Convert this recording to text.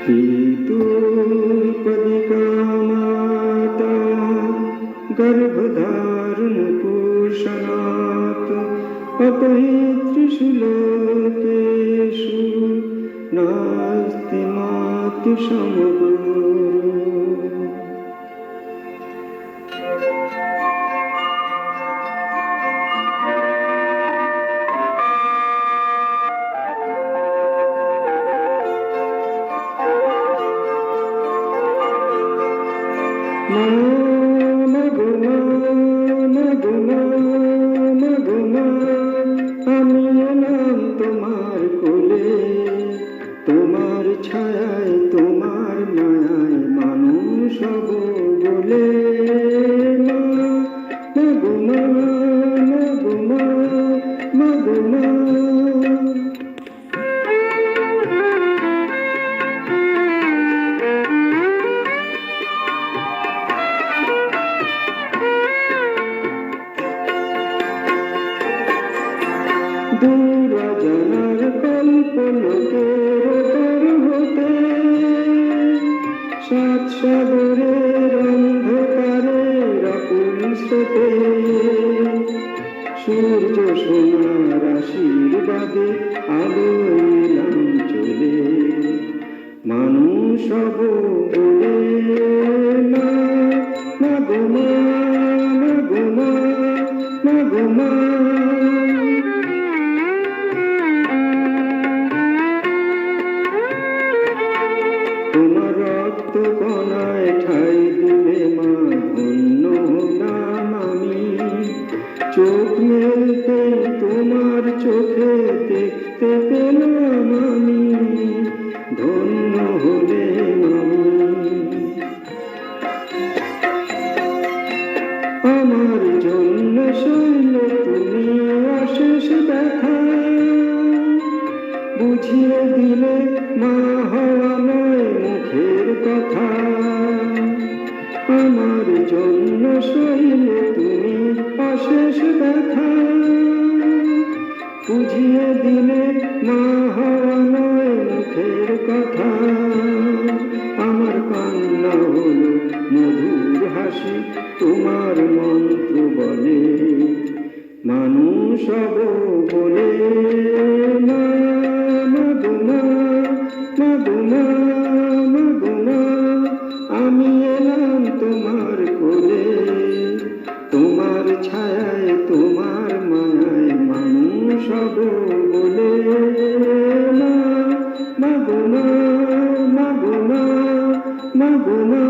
पितुपदिका माता गर्भधारण पोषणात् अपैतृषु लोकेषु नास्ति मातुसमगुरु। আমি এলাম তোমার কোলে, তোমার ছায়ায় তোমার মায়ায় মানুষ হব বলে। মা গো মা দূর জানার কল্পলোকের হতে সাত সাগরের অন্ধকারের আকুল স্রোতে সূর্য সোনার আশীর্বাদে আলো এলাম চলে মানুষ হব বলে। মা গো মা তোমার রক্ত কণায় ঠাই দিলে মা ধন্য হলাম আমি। চোখ মেলতে তোমার চোখে দেখতে পেলাম আমি, ধন্য হলেম আমি। আমার জন্য সইলে তুমি অশেষ ব্যথা, বুঝিয়ে দিলে মা হওয়া নয় মুখের কথা। আমার জন্য সইলে তুমি অশেষ ব্যথা, বুঝিয়ে দিলে মা হওয়া নয় মুখের কথা। আমার কান্না হলো মধুর হাসি, তোমার মন্ত্র বলে মানুষ হব বলে। আমি এলাম তোমার কোলে, তোমার ছায়ায় তোমার মায়ায় মানুষ হব বলে। মা গো মা